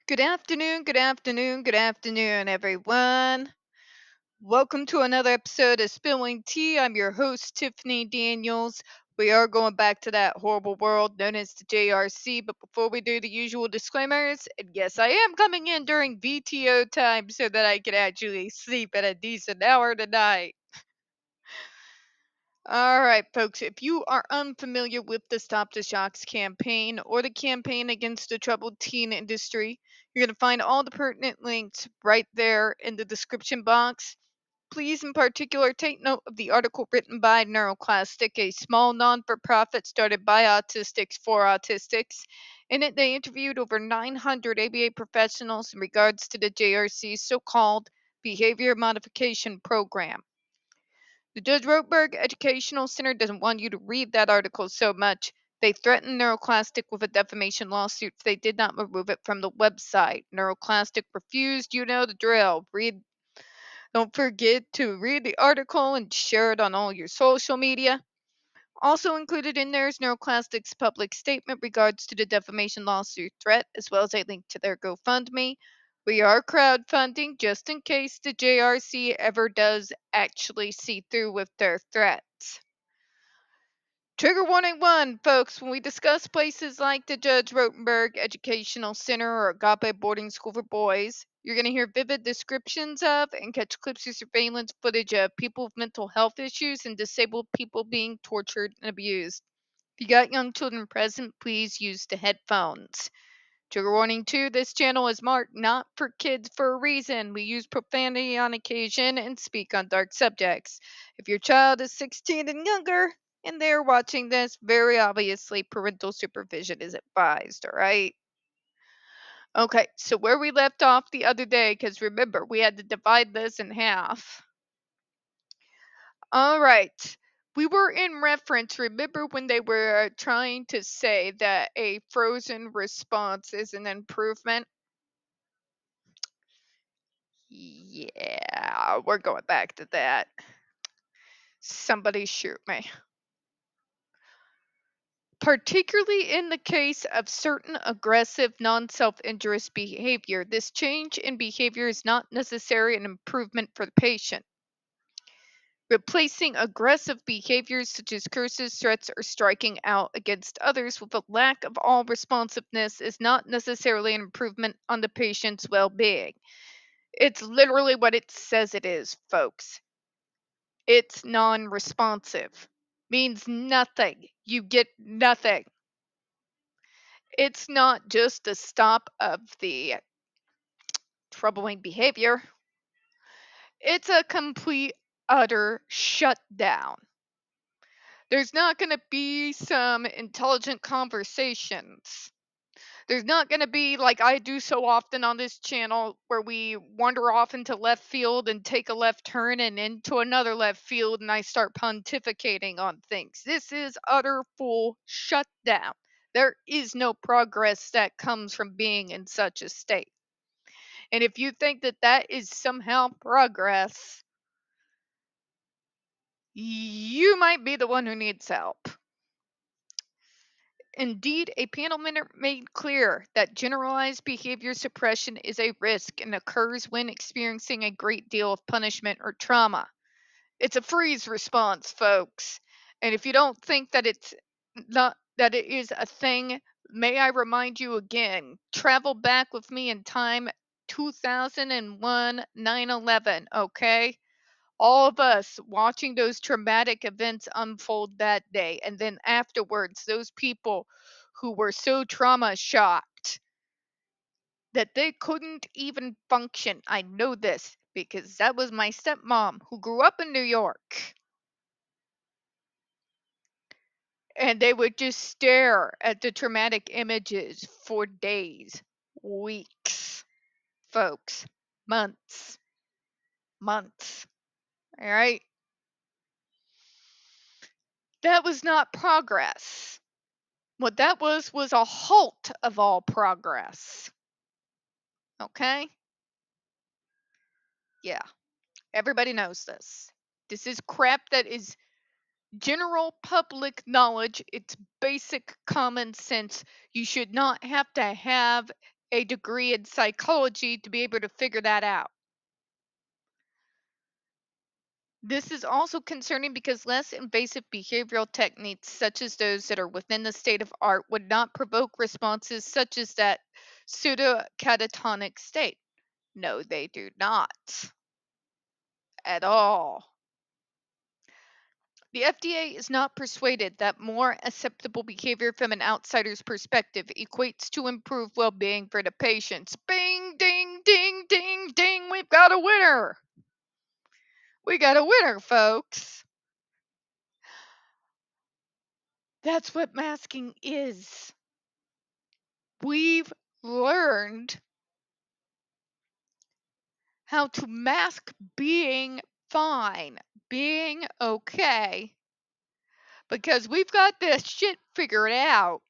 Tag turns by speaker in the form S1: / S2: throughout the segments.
S1: Good afternoon, good afternoon, good afternoon, everyone. Welcome to another episode of Spilling Tea. I'm your host, Tiffany Daniels. We are going back to that horrible world known as the JRC, but before we do the usual disclaimers, and yes, I am coming in during VTO time so that I can actually sleep at a decent hour tonight. All right, folks, if you are unfamiliar with the Stop the Shocks campaign or the campaign against the troubled teen industry, you're going to find all the pertinent links right there in the description box. Please, in particular, take note of the article written by NeuroClastic, a small non for profit started by autistics for autistics. In it, they interviewed over 900 ABA professionals in regards to the JRC's so called behavior modification program. The Judge Roteberg Educational Center doesn't want you to read that article so much. They threatened NeuroClastic with a defamation lawsuit if they did not remove it from the website. NeuroClastic refused, you know the drill. Don't forget to read the article and share it on all your social media. Also included in there is NeuroClastic's public statement regards to the defamation lawsuit threat, as well as a link to their GoFundMe. We are crowdfunding just in case the JRC ever does actually see through with their threats. Trigger warning one, folks, when we discuss places like the Judge Rotenberg Educational Center or Agape Boarding School for Boys, you're going to hear vivid descriptions of and catch clips of surveillance footage of people with mental health issues and disabled people being tortured and abused. If you got young children present, please use the headphones. Trigger warning 2, this channel is marked not for kids for a reason. We use profanity on occasion and speak on dark subjects. If your child is 16 and younger and they're watching this, very obviously parental supervision is advised, all right? Okay, so where we left off the other day, because remember, we had to divide this in half. All right. We were in reference, remember when they were trying to say that a frozen response is an improvement? Yeah, we're going back to that. Somebody shoot me. Particularly in the case of certain aggressive, non self injurious behavior, this change in behavior is not necessarily an improvement for the patient. Replacing aggressive behaviors such as curses, threats, or striking out against others with a lack of all responsiveness is not necessarily an improvement on the patient's well being. It's literally what it says it is, folks. It's non responsive. Means nothing. You get nothing. It's not just a stop of the troubling behavior, it's a complete, utter shutdown. There's not going to be some intelligent conversations. There's not going to be, like I do so often on this channel, where we wander off into left field and take a left turn and into another left field and I start pontificating on things. This is utter full shutdown. There is no progress that comes from being in such a state. And if you think that that is somehow progress, you might be the one who needs help. Indeed, a panel member made clear that generalized behavior suppression is a risk and occurs when experiencing a great deal of punishment or trauma. It's a freeze response, folks. And if you don't think that it's not that it is a thing, may I remind you again, travel back with me in time 2001 9/11, okay? All of us watching those traumatic events unfold that day, and then afterwards, those people who were so trauma shocked that they couldn't even function. I know this because that was my stepmom who grew up in New York. And they would just stare at the traumatic images for days, weeks, folks, months, months. All right? That was not progress. What that was a halt of all progress. Okay? Yeah, everybody knows this. This is crap that is general public knowledge. It's basic common sense. You should not have to have a degree in psychology to be able to figure that out. This is also concerning because less invasive behavioral techniques, such as those that are within the state of art, would not provoke responses such as that pseudo-catatonic state. No, they do not. At all. The FDA is not persuaded that more acceptable behavior from an outsider's perspective equates to improved well-being for the patients. Bing, ding, ding, ding, ding, we've got a winner! We got a winner, folks! That's what masking is. We've learned how to mask being fine, being okay, because we've got this shit figured out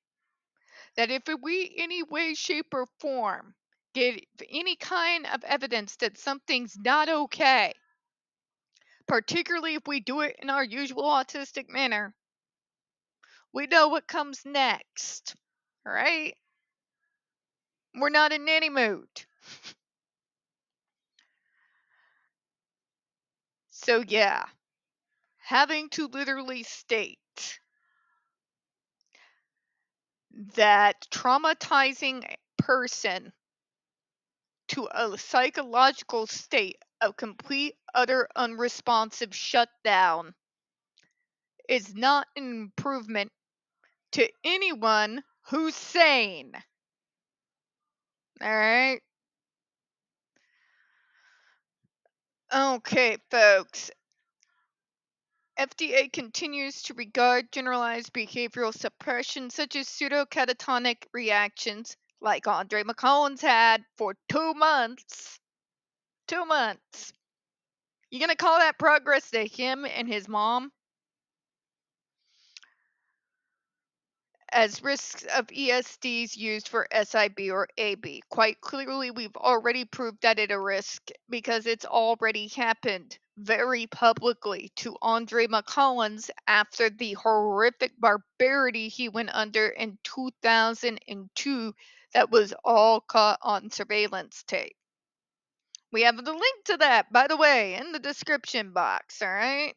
S1: that if we any way, shape, or form get any kind of evidence that something's not okay, particularly if we do it in our usual autistic manner, we know what comes next, right? We're not in any mood. So yeah, having to literally state that traumatizing a person to a psychological state of complete, utter, unresponsive shutdown is not an improvement to anyone who's sane. Alright? Okay, folks. FDA continues to regard generalized behavioral suppression such as pseudo-catatonic reactions like Andre McCollins had for 2 months. 2 months. You gonna call that progress to him and his mom? As risks of ESDs used for SIB or AB. Quite clearly, we've already proved that it's a risk because it's already happened very publicly to Andre McCollins after the horrific barbarity he went under in 2002 that was all caught on surveillance tape. We have the link to that, by the way, in the description box, all right?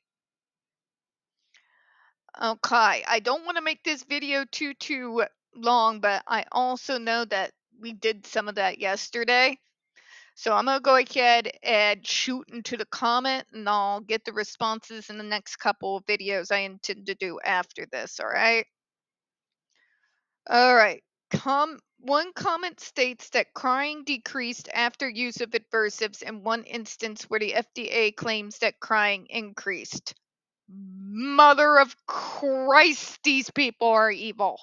S1: Okay, I don't want to make this video too long, but I also know that we did some of that yesterday. So I'm going to go ahead and shoot into the comment and I'll get the responses in the next couple of videos I intend to do after this, all right? All right. One comment states that crying decreased after use of Aversives in one instance where the FDA claims that crying increased. Mother of Christ, these people are evil.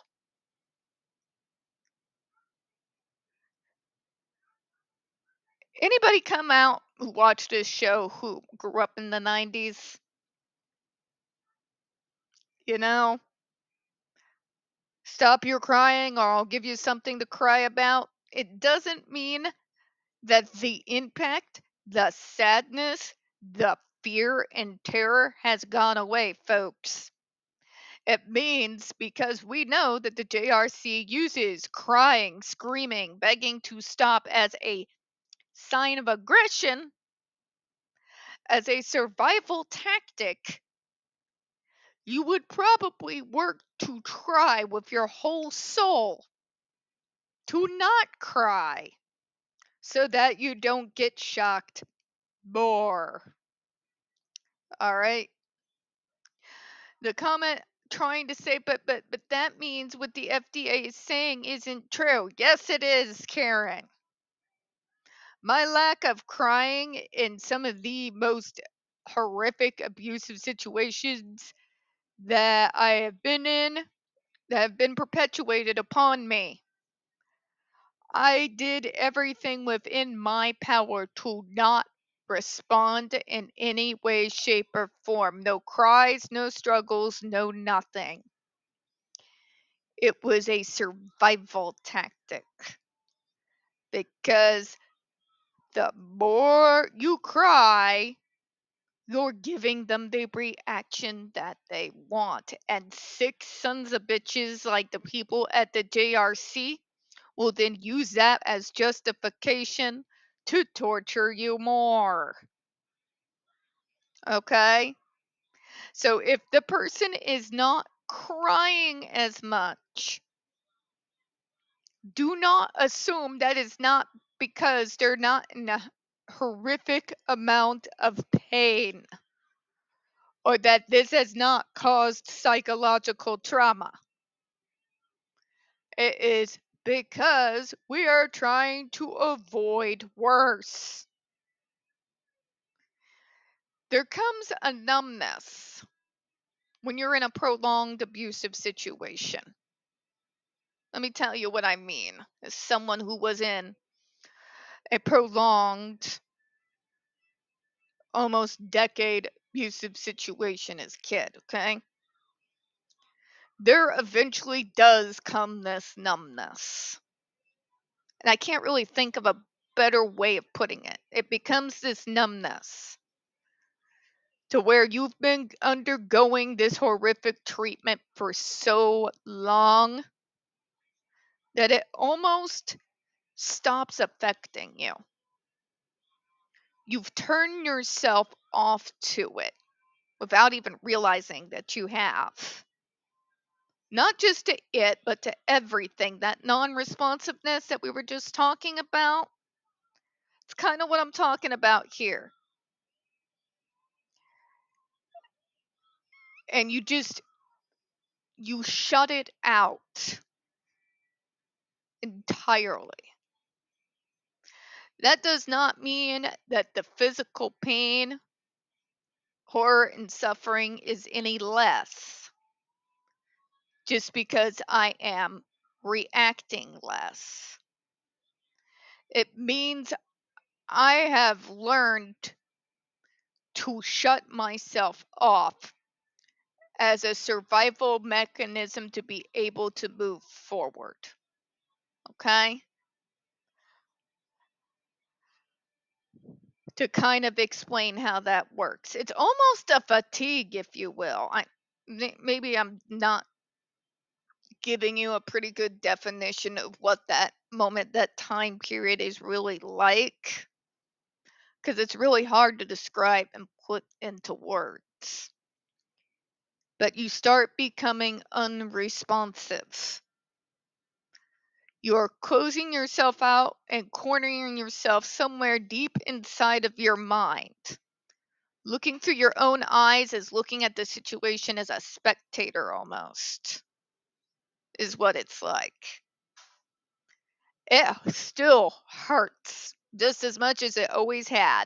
S1: Anybody come out who watched this show who grew up in the 90s? You know? Stop your crying or I'll give you something to cry about. It doesn't mean that the impact, the sadness, the fear and terror has gone away, folks. It means because we know that the JRC uses crying, screaming, begging to stop as a sign of aggression, as a survival tactic, you would probably work to try with your whole soul to not cry so that you don't get shocked more. All right? The comment trying to say, but that means what the FDA is saying isn't true. Yes, it is, Karen. My lack of crying in some of the most horrific abusive situations that I have been in, that have been perpetuated upon me. I did everything within my power to not respond in any way, shape, or form. No cries, no struggles, no nothing. It was a survival tactic. Because the more you cry, you're giving them the reaction that they want. And sick sons of bitches like the people at the JRC will then use that as justification to torture you more. Okay? So if the person is not crying as much, do not assume that is not because they're not in a horrific amount of pain or that this has not caused psychological trauma. It is because we are trying to avoid worse. There comes a numbness when you're in a prolonged abusive situation. Let me tell you what I mean. As someone who was in a prolonged, almost decade abusive situation as a kid, okay? There eventually does come this numbness. And I can't really think of a better way of putting it. It becomes this numbness to where you've been undergoing this horrific treatment for so long that it almost stops affecting you. You've turned yourself off to it without even realizing that you have. Not just to it, but to everything. That non responsiveness that we were just talking about, it's kind of what I'm talking about here. And you shut it out entirely. That does not mean that the physical pain, horror, and suffering is any less just because I am reacting less. It means I have learned to shut myself off as a survival mechanism to be able to move forward. Okay? To kind of explain how that works. It's almost a fatigue, if you will. Maybe I'm not giving you a pretty good definition of what that moment, that time period is really like, because it's really hard to describe and put into words. But you start becoming unresponsive. You're closing yourself out and cornering yourself somewhere deep inside of your mind. Looking through your own eyes is looking at the situation as a spectator almost, is what it's like. It still hurts just as much as it always had.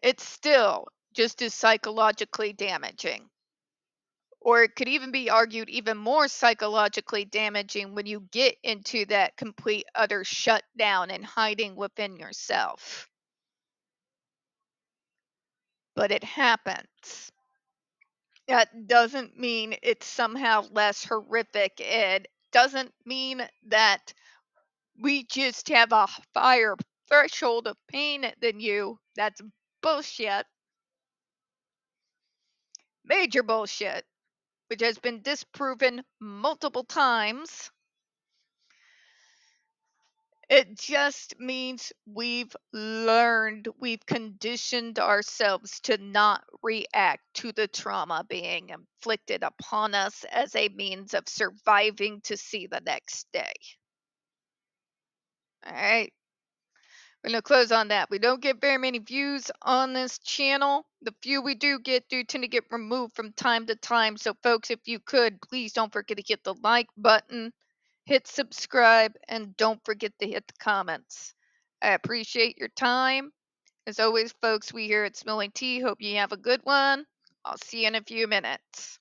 S1: It's still just as psychologically damaging. Or it could even be argued even more psychologically damaging when you get into that complete utter shutdown and hiding within yourself. But it happens. That doesn't mean it's somehow less horrific. It doesn't mean that we just have a higher threshold of pain than you. That's bullshit. Major bullshit, which has been disproven multiple times. It just means we've learned, we've conditioned ourselves to not react to the trauma being inflicted upon us as a means of surviving to see the next day. All right. We're going to close on that. We don't get very many views on this channel. The few we do tend to get removed from time to time. So, folks, if you could, please don't forget to hit the like button, hit subscribe, and don't forget to hit the comments. I appreciate your time. As always, folks, we here at Smelling Tea hope you have a good one. I'll see you in a few minutes.